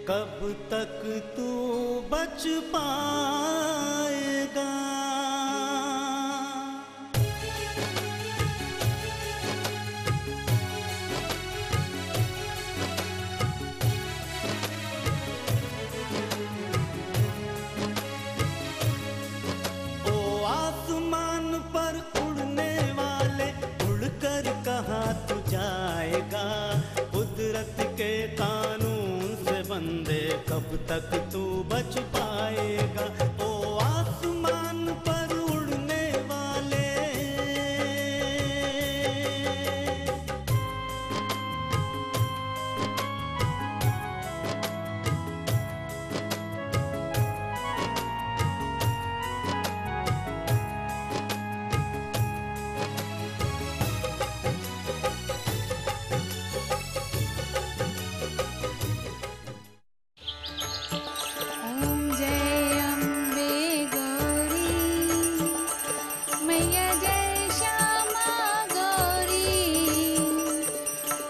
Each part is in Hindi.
कब तक तू बच पाएगा। ओ आसमान पर उड़ने वाले, उड़कर कहाँ तू जाएगा। कुदरत के कानून से बंदे कब तक तू बच पाएगा। ओ आसमान पर उड़ने वाले। ओम जय अम्बे गौरी, मैया जय श्यामा गौरी।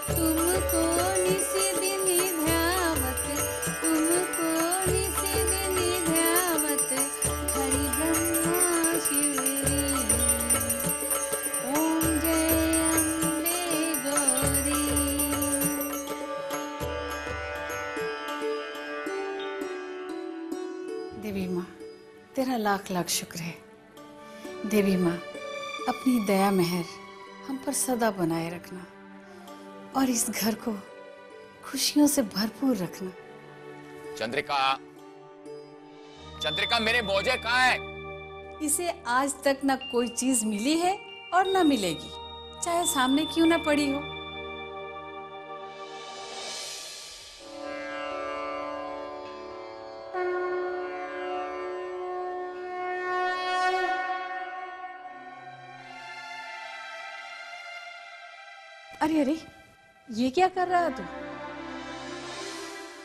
तुमको निस दिन ध्यावत, तुमको निस दिन ध्यावत, हरि ब्रह्मा शिवरी। ओम जय अम्बे गौरी। देवी माँ, तेरा लाख लाख शुक्र है। देवी माँ, अपनी दया मेहर हम पर सदा बनाए रखना और इस घर को खुशियों से भरपूर रखना। चंद्रिका, चंद्रिका मेरे मोजे कहाँ है? इसे आज तक ना कोई चीज मिली है और ना मिलेगी, चाहे सामने क्यों ना पड़ी हो। अरे अरे, ये क्या कर रहा है तू?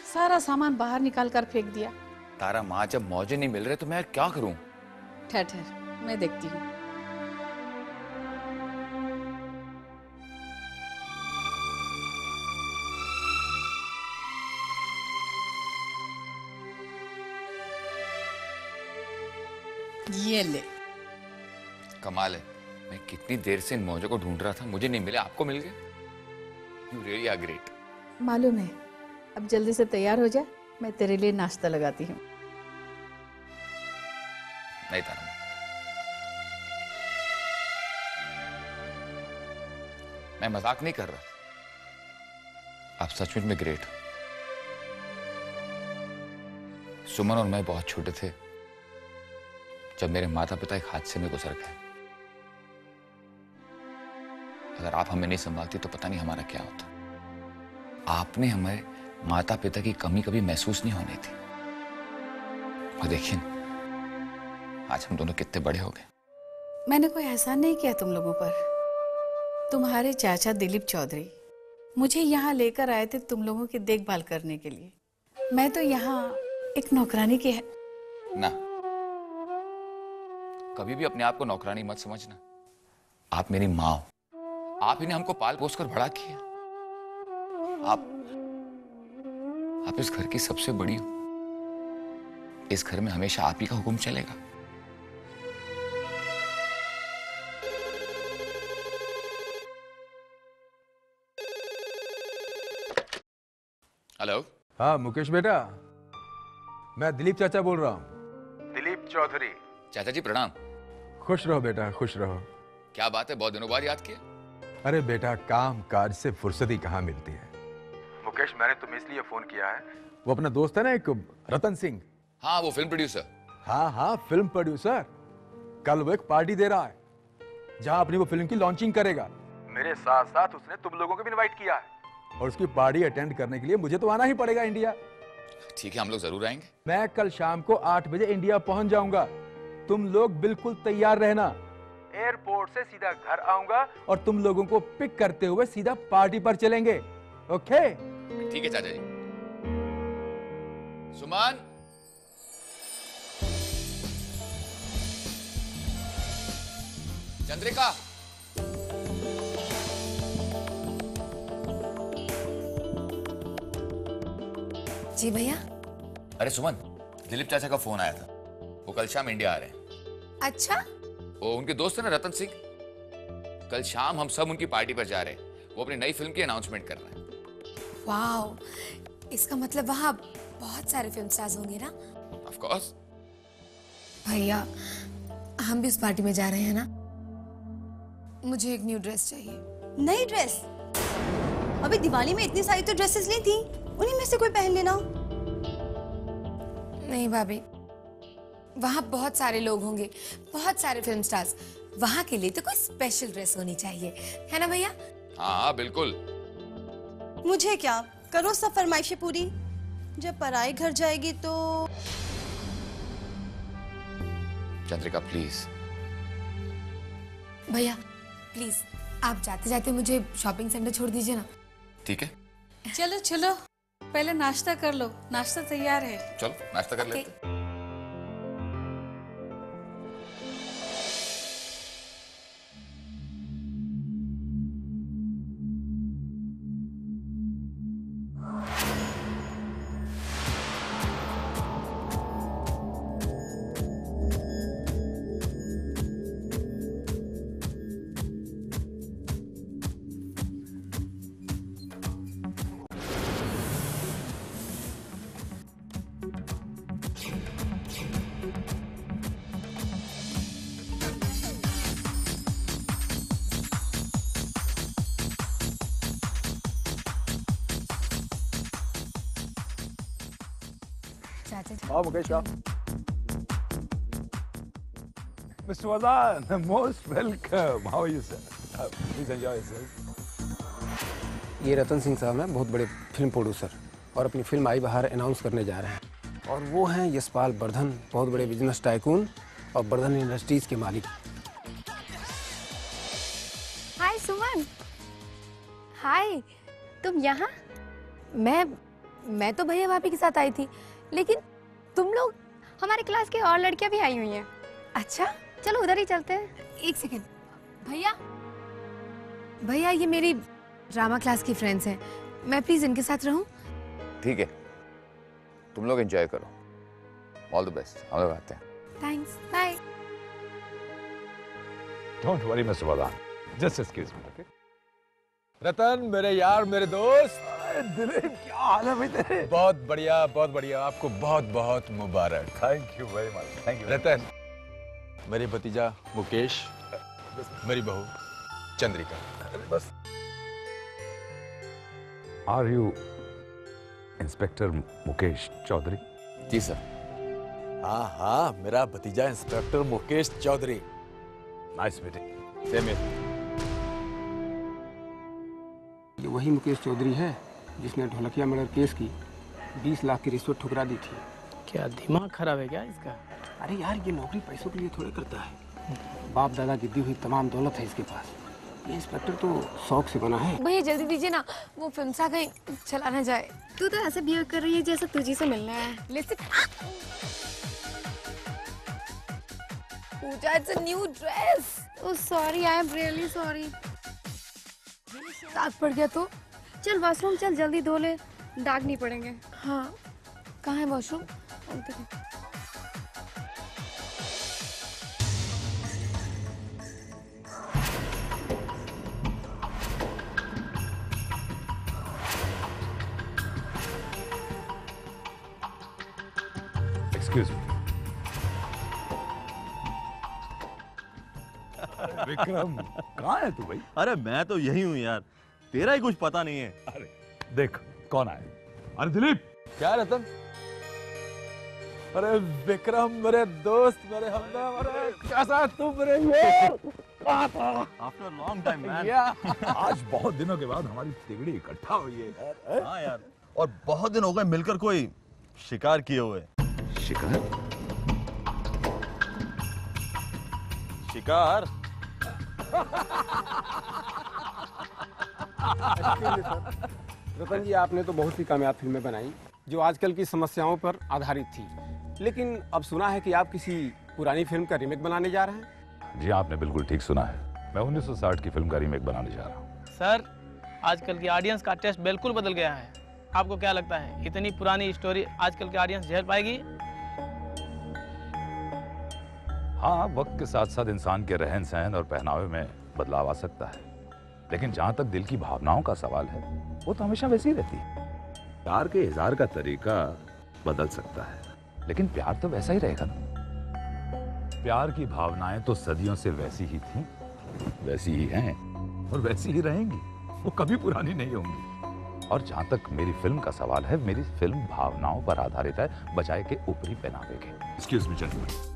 सारा सामान बाहर निकाल कर फेंक दिया। तारा माँ, जब मौजे नहीं मिल रहे तो मैं क्या करूं? ठहर ठहर, मैं देखती हूँ। ये ले। कमाल है, मैं कितनी देर से इन मौजों को ढूंढ रहा था, मुझे नहीं मिले, आपको मिल गए। You really are great. मालूम है, अब जल्दी से तैयार हो जा, मैं तेरे लिए नाश्ता लगाती हूँ। नहीं तारा माँ, मैं मजाक नहीं कर रहा, आप सचमुच में ग्रेट हो। सुमन और मैं बहुत छोटे थे जब मेरे माता पिता एक हादसे में गुजर गए। अगर आप हमें नहीं संभालती तो पता नहीं हमारा क्या होता। आपने हमारे माता पिता की कमी कभी महसूस नहीं होने दी, और देखिए आज हम दोनों कितने बड़े हो गए। मैंने कोई एहसान नहीं किया तुम लोगों पर। तुम्हारे चाचा दिलीप चौधरी मुझे यहाँ लेकर आए थे तुम लोगों की देखभाल करने के लिए। मैं तो यहाँ एक नौकरानी की है। ना, कभी भी अपने आप को नौकरानी मत समझना। आप मेरी माँ हो, आप ही ने हमको पाल पोस कर बड़ा किया। आप इस घर की सबसे बड़ी हो। इस घर में हमेशा आप ही का हुक्म चलेगा। हेलो। हाँ मुकेश बेटा, मैं दिलीप चाचा बोल रहा हूँ। दिलीप चौधरी। चाचा जी प्रणाम। खुश रहो बेटा, खुश रहो। क्या बात है, बहुत दिनों बाद याद किया। अरे बेटा, काम काज से फुर्सती कहाँ मिलती है। मुकेश, मैंने तुम्हें इसलिए फोन किया है, वो अपना दोस्त है ना एक रतन सिंह। हाँ, वो फिल्म प्रोड्यूसर। हाँ हाँ, फिल्म प्रोड्यूसर। कल वो एक पार्टी दे रहा है जहाँ अपनी वो फिल्म की लॉन्चिंग करेगा। मेरे साथ साथ उसने तुम लोगों को भी इनवाइट किया है, और उसकी पार्टी अटेंड करने के लिए मुझे तो आना ही पड़ेगा इंडिया। ठीक है, हम लोग जरूर आएंगे। मैं कल शाम को 8 बजे इंडिया पहुंच जाऊंगा। तुम लोग बिल्कुल तैयार रहना। एयरपोर्ट से सीधा घर आऊंगा और तुम लोगों को पिक करते हुए सीधा पार्टी पर चलेंगे। ओके? ठीक है चाचा जी। सुमन, चंद्रिका, जी भैया। अरे सुमन, दिलीप चाचा का फोन आया था, वो कल शाम इंडिया आ रहे हैं। अच्छा? वो उनके दोस्त है ना रतन सिंह, कल शाम हम सब उनकी पार्टी पर जा रहे हैं। वो अपनी नई फिल्म की अनाउंसमेंट कर रहे हैं। वाओ, इसका मतलब वहाँ बहुत सारे फिल्म स्टार्स होंगे ना? Of course. भैया, हम भी उस पार्टी में जा रहे हैं ना? मुझे एक न्यू ड्रेस चाहिए। नई ड्रेस? अभी दिवाली में इतनी सारी तो ड्रेसेस ली थी, उन्हीं में से कोई पहन लेना। नहीं भाभी, वहाँ बहुत सारे लोग होंगे, बहुत सारे फिल्म स्टार्स। वहाँ के लिए तो कोई स्पेशल ड्रेस होनी चाहिए, है ना भैया? हाँ बिल्कुल। मुझे क्या, करो सब फरमाइशें पूरी। जब पराए घर जाएगी तो। चंद्रिका प्लीज। भैया प्लीज, आप जाते जाते मुझे शॉपिंग सेंटर छोड़ दीजिए ना। ठीक है, चलो चलो, पहले नाश्ता कर लो, नाश्ता तैयार है। चलो नाश्ता कर Okay. लेते हैं। चाचा जी। हाँ मुकेश का। Mr. Vadan, most welcome. How are you, sir? Please enjoy yourself. ये रतन सिंह साहब हैं, बहुत बड़े फिल्म प्रोड्यूसर, और अपनी फिल्म आई बहार अनाउंस करने जा रहे हैं। और वो हैं यशपाल वर्धन, बहुत बड़े बिजनेस टाइकून और वर्धन इंडस्ट्रीज के मालिक। हाय सुमन। हाय, तुम यहाँ? मैं तो भैया भाभी के साथ आई थी, लेकिन तुम लोग? हमारे क्लास के और लड़कियां भी आई हुई हैं। अच्छा, चलो उधर ही चलते हैं। एक सेकेंड। भैया ये मेरी ड्रामा क्लास की फ्रेंड्स हैं, मैं प्लीज इनके साथ रहूं? ठीक है, तुम लोग एंजॉय करो। ऑल द बेस्ट, हम लोग आते हैं। Thanks, bye. Don't worry, Mr. Vadan. Just excuse me, okay? Ratan, मेरे यार, मेरे दोस्त। दिलीप, क्या हाल है भाई तेरे? बहुत बढ़िया, बहुत बढ़िया। आपको बहुत बहुत मुबारक। Thank you very much. Thank you. Ratan, मेरे भतीजा मुकेश, मेरी बहू चंद्रिका। बस। Are you inspector Mukesh Chaudhary? जी सर। हाँ हाँ, मेरा भतीजा inspector Mukesh Chaudhary. Nice meeting. Same here. ये वही मुकेश चौधरी है जिसने ढोलकिया मर्डर केस की 20 लाख की रिश्वत ठुकरा दी थी। क्या दिमाग खराब है क्या इसका? अरे यार, ये नौकरी पैसों के लिए थोड़े करता है। बाप दादा की दी हुई तमाम दौलत है इसके पास। ये इंस्पेक्टर तो शौक से बना है। भैया जल्दी दीजिए ना, वो फिल्म सा कहीं चला ना जाए। तू तो ऐसे बिहेव कर रही है जैसे तुझी से मिलना है। Listen, Pooja, it's a new dress. Oh sorry, I am really sorry. दाग पड़ गया तो चल वॉशरूम चल, जल्दी धो ले, दाग नहीं पड़ेंगे। हाँ, कहाँ है वॉशरूम? Excuse me. विक्रम, कहाँ है तू भाई? अरे मैं तो यही हूँ यार, तेरा ही कुछ पता नहीं है। अरे देख कौन आए। अरे दिलीप। क्या रतन? अरे विक्रम, मेरे दोस्त, मेरे हमदम, अरे कैसा तुम मेरे यार? After long time man. आज बहुत दिनों के बाद हमारी तिगड़ी इकट्ठा हुई है यार। हाँ यार, और बहुत दिन हो गए मिलकर कोई शिकार किए हुए। शिकार? शिकार? रतन जी, आपने तो बहुत सी कामयाब फिल्में बनाई जो आजकल की समस्याओं पर आधारित थी, लेकिन अब सुना है कि आप किसी पुरानी फिल्म का रीमेक बनाने जा रहे हैं। जी आपने बिल्कुल ठीक सुना है, मैं 1960 की फिल्म का रीमेक बनाने जा रहा हूँ। सर, आजकल की ऑडियंस का टेस्ट बिल्कुल बदल गया है। आपको क्या लगता है इतनी पुरानी स्टोरी आजकल के ऑडियंस झेल पाएगी? हाँ, वक्त के साथ साथ इंसान के रहन सहन और पहनावे में बदलाव आ सकता है, लेकिन जहां तक दिल की भावनाओं का सवाल है वो तो हमेशा वैसी रहती है। प्यार के इजहार का तरीका बदल सकता है, लेकिन प्यार तो वैसा ही रहेगा ना। प्यार की भावनाएं तो सदियों से वैसी ही थी, वैसी ही हैं और वैसी ही रहेंगी, वो कभी पुरानी नहीं होंगी। और जहां तक मेरी फिल्म का सवाल है, मेरी फिल्म भावनाओं पर आधारित है बजाय के ऊपरी पहनावे के। Excuse me gentleman.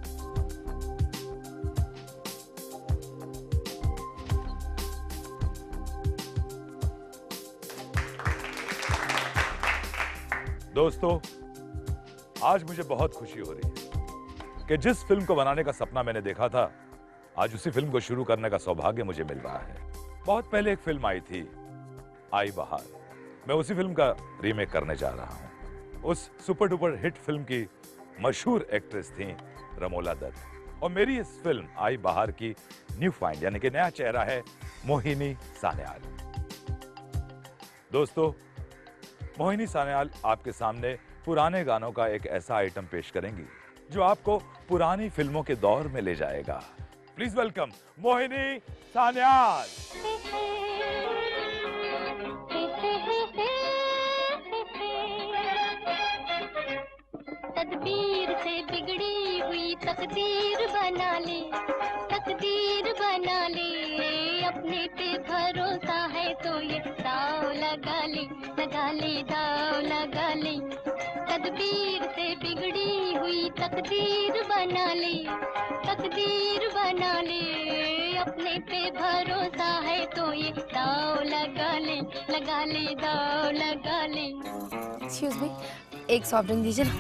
दोस्तों, आज मुझे बहुत खुशी हो रही है कि जिस फिल्म को बनाने का सपना मैंने देखा था, आज उसी फिल्म को शुरू करने का सौभाग्य मुझे मिल रहा है। बहुत पहले एक फिल्म आई थी, आई बहार। मैं उसी फिल्म का रीमेक करने जा रहा हूं। उस सुपर डुपर हिट फिल्म की मशहूर एक्ट्रेस थी रमोला दत्त, और मेरी इस फिल्म आई बहार की न्यू फाइंड यानी कि नया चेहरा है मोहिनी सान्याल। दोस्तों, मोहिनी सान्याल आपके सामने पुराने गानों का एक ऐसा आइटम पेश करेंगी जो आपको पुरानी फिल्मों के दौर में ले जाएगा। Please welcome Mohini Sanyal. तदबीर से बिगड़ी हुई तकदीर बना ले, तकदीर बना ले, अपने पे भरोसा है तो ये दाव लगा ले, लगा ले, दाव लगा ले। तदबीर से बिगड़ी हुई तकदीर बना ले, तकदीर बना ले, अपने पे भरोसा है तो ये दाव लगा ले, लगा ले, दाव लगा ले। एक्सक्यूज मी, एक सॉफ्ट ड्रिंक दीजिए ना।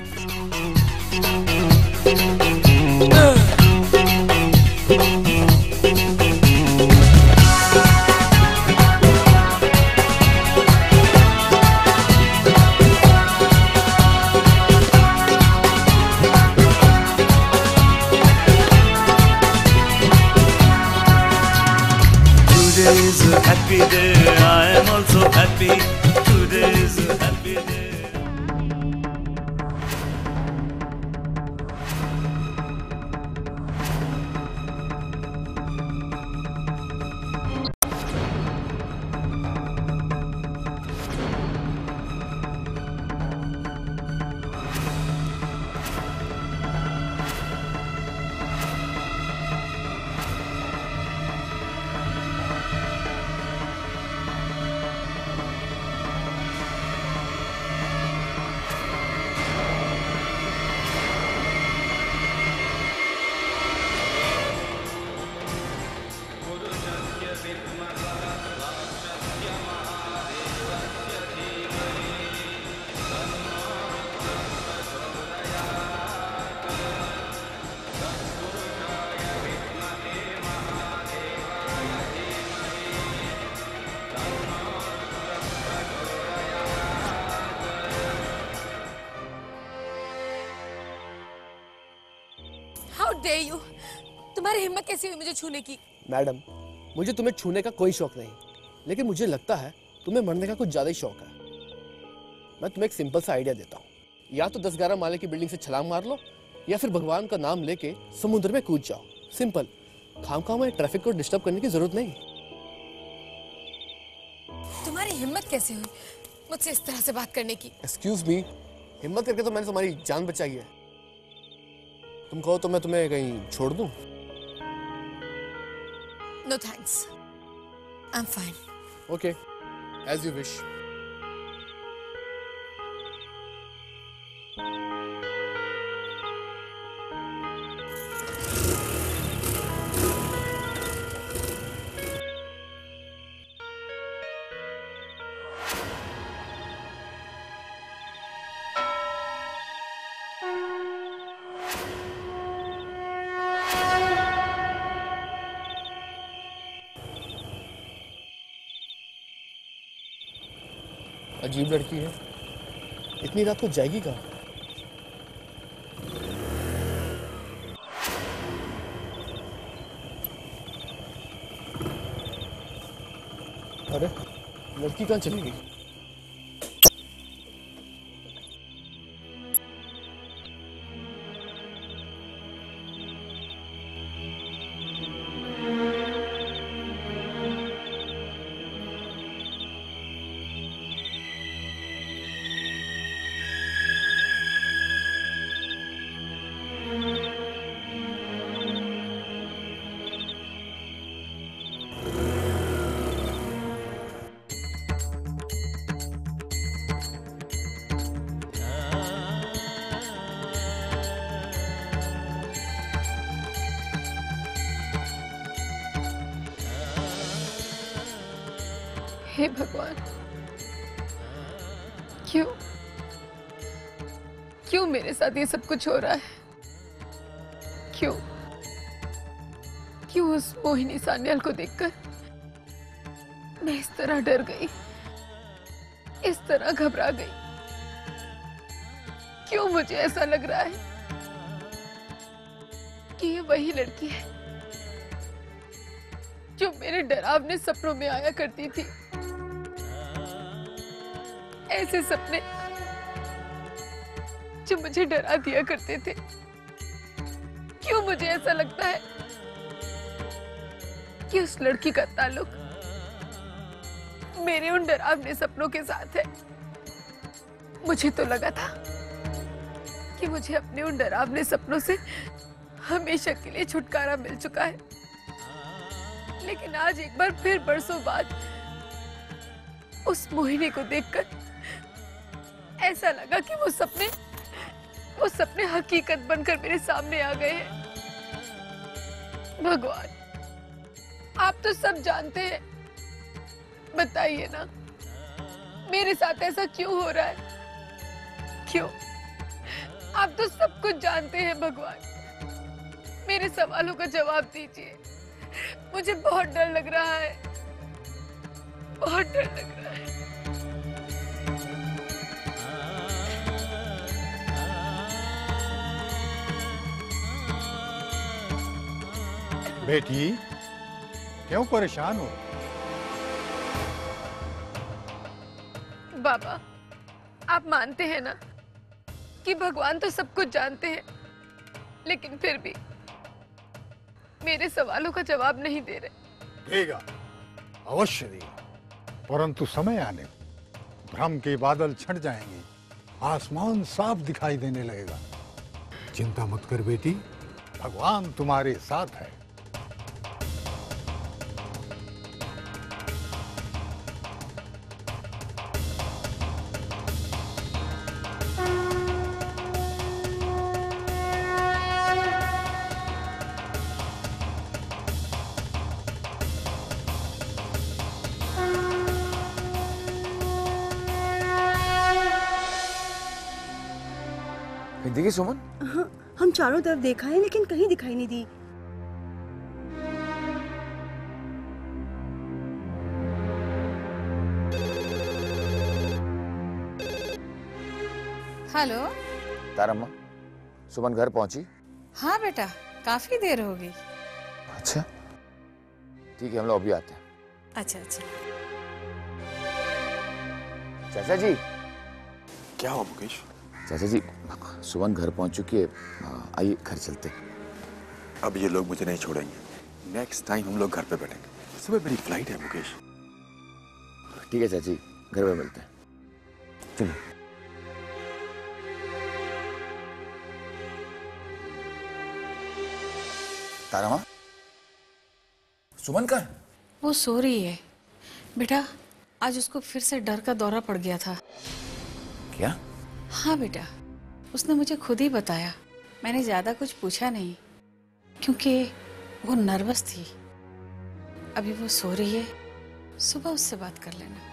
Today is a happy day, I am also happy. Today is a happy day. How dare you? तुम्हारी हिम्मत कैसी हुई मुझे छूने की? मैडम, मुझे तुम्हें छूने का कोई शौक नहीं, लेकिन मुझे लगता है तुम्हें मरने का कुछ ज्यादा ही शौक है। मैं तुम्हें एक सिंपल सा आइडिया देता हूँ, या तो 10-11 माले की बिल्डिंग से छलांग मार लो, या फिर भगवान का नाम लेके समुद्र में कूद जाओ। सिंपल, खामखा में ट्रैफिक को डिस्टर्ब करने की जरूरत नहीं। तुम्हारी हिम्मत कैसे हुई मुझसे इस तरह से बात करने की? एक्सक्यूज मी, हिम्मत करके तो मैंने तुम्हारी जान बचाई है। तुम कहो तो मैं तुम्हें कहीं छोड़ दूं? No thanks. I'm fine. Okay, as you wish. अजीब लड़की है, इतनी रात को जाएगी कहाँ? अरे लड़की कहाँ चली गई? हे भगवान, क्यों क्यों मेरे साथ ये सब कुछ हो रहा है? क्यों क्यों उस मोहिनी सान्याल को देखकर मैं इस तरह डर गई, इस तरह घबरा गई? क्यों मुझे ऐसा लग रहा है कि ये वही लड़की है जो मेरे डरावने सपनों में आया करती थी? ऐसे सपने जो मुझे डरा दिया करते थे। क्यों मुझे ऐसा लगता है कि उस लड़की का ताल्लुक मेरे उन डरावने सपनों के साथ है? मुझे तो लगा था कि मुझे अपने उन डरावने सपनों से हमेशा के लिए छुटकारा मिल चुका है, लेकिन आज एक बार फिर बरसों बाद उस मोहिनी को देखकर ऐसा लगा कि वो सपने हकीकत बनकर मेरे सामने आ गए हैं। भगवान, आप तो सब जानते हैं, बताइए ना, मेरे साथ ऐसा क्यों हो रहा है? क्यों? आप तो सब कुछ जानते हैं भगवान, मेरे सवालों का जवाब दीजिए। मुझे बहुत डर लग रहा है, बहुत डर लग रहा है। बेटी, क्यों परेशान हो? बाबा, आप मानते हैं ना कि भगवान तो सब कुछ जानते हैं, लेकिन फिर भी मेरे सवालों का जवाब नहीं दे रहे। देगा, अवश्य देगा, परंतु समय आने भ्रम के बादल छंट जाएंगे, आसमान साफ दिखाई देने लगेगा। चिंता मत कर बेटी, भगवान तुम्हारे साथ है। देखिए सुमन, हाँ, हम चारों तरफ देखा है लेकिन कहीं दिखाई नहीं दी। हेलो तारम्मा, सुमन घर पहुंची? हाँ बेटा, काफी देर हो गई। अच्छा ठीक है, हम लोग अभी आते हैं। अच्छा अच्छा। चाचा जी। क्या हुआ मुकेश? चाचा जी, सुमन घर पहुंच चुकी है, आइए घर चलते हैं। अब ये लोग मुझे नहीं छोड़ेंगे, नेक्स्ट टाइम हम लोग घर पे बैठेंगे। सुबह मेरी फ्लाइट है मुकेश। ठीक है चाची, घर में मिलते हैं। चलो। तारमा, सुमन का? वो सो रही है बेटा, आज उसको फिर से डर का दौरा पड़ गया था। क्या? हाँ बेटा, उसने मुझे खुद ही बताया, मैंने ज्यादा कुछ पूछा नहीं क्योंकि वो नर्वस थी। अभी वो सो रही है, सुबह उससे बात कर लेना।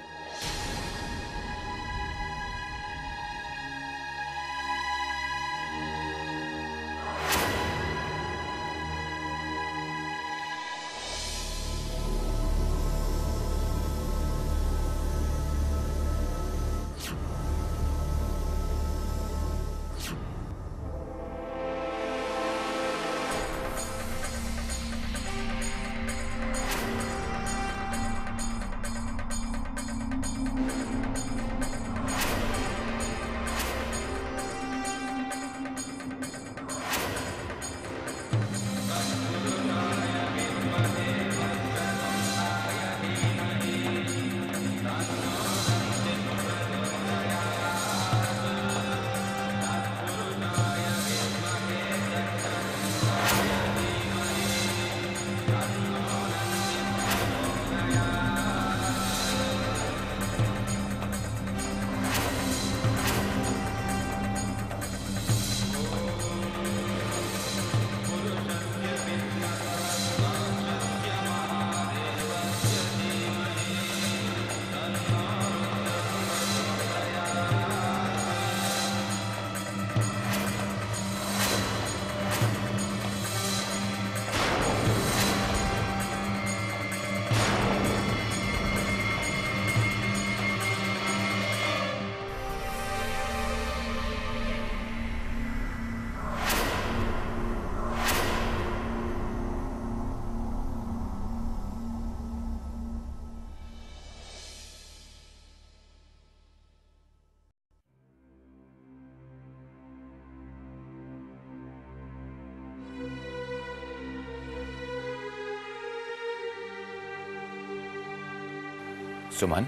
सुमन,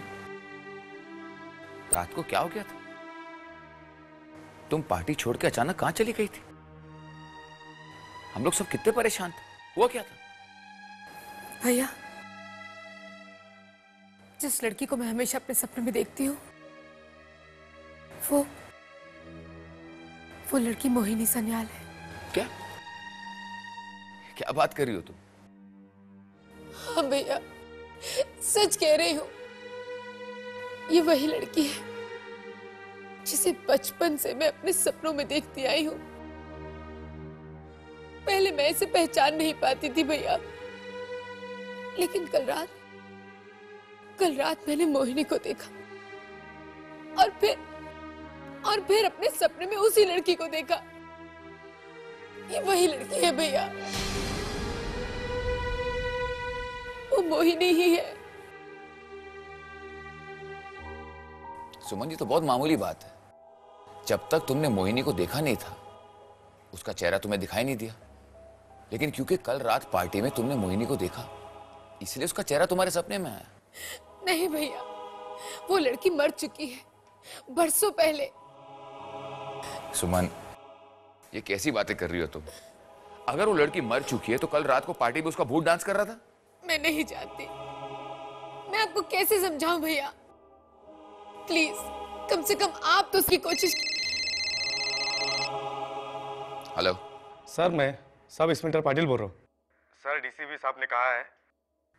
रात को क्या हो गया था? तुम पार्टी छोड़ के अचानक कहां चली गई थी? हम लोग सब कितने परेशान थे। हुआ क्या था? भैया, जिस लड़की को मैं हमेशा अपने सपने में देखती हूँ, वो लड़की मोहिनी सन्याल है। क्या क्या बात कर रही हो तुम? हाँ भैया, सच कह रही हूँ। ये वही लड़की है जिसे बचपन से मैं अपने सपनों में देखती आई हूँ। पहले मैं इसे पहचान नहीं पाती थी भैया, लेकिन कल रात मैंने मोहिनी को देखा और फिर अपने सपने में उसी लड़की को देखा। ये वही लड़की है भैया, वो मोहिनी ही है। सुमन, ये तो बहुत मामूली बात है। जब तक तुमने मोहिनी को देखा नहीं था, उसका चेहरा तुम्हें दिखाई नहीं दिया। लेकिन क्योंकि कल रात पार्टी में तुमने मोहिनी को देखा, इसलिए उसका चेहरा तुम्हारे सपने में आया। नहीं भैया, वो लड़की मर चुकी है बरसों पहले। सुमन, ये कैसी बातें कर रही हो तुम? अगर वो लड़की मर चुकी है तो कल रात को पार्टी में उसका भूत डांस कर रहा था? मैं नहीं जानती, मैं आपको कैसे समझाऊं भैया? प्लीज, कम से कम आप तो उसकी कोशिश। हेलो सर, मैं सब इंस्पेक्टर पाटिल बोल रहा हूँ। सर, डीसीपी साहब ने कहा है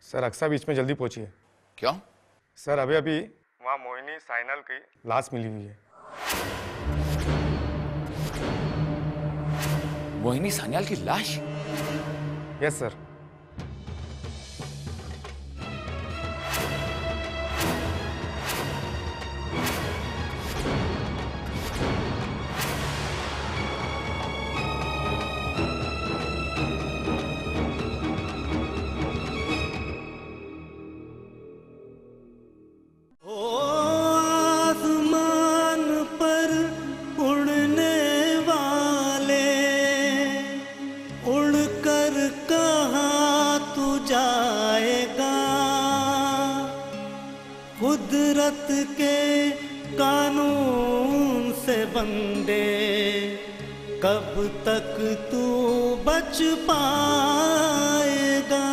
सर अक्सा बीच में जल्दी पहुंचिए। क्यों? सर, अभी वहाँ मोहिनी साइनल की लाश मिली हुई है। मोहिनी सान्याल की लाश? Yes sir. कुदरत के कानून से बंदे, कब तक तू बच पाएगा।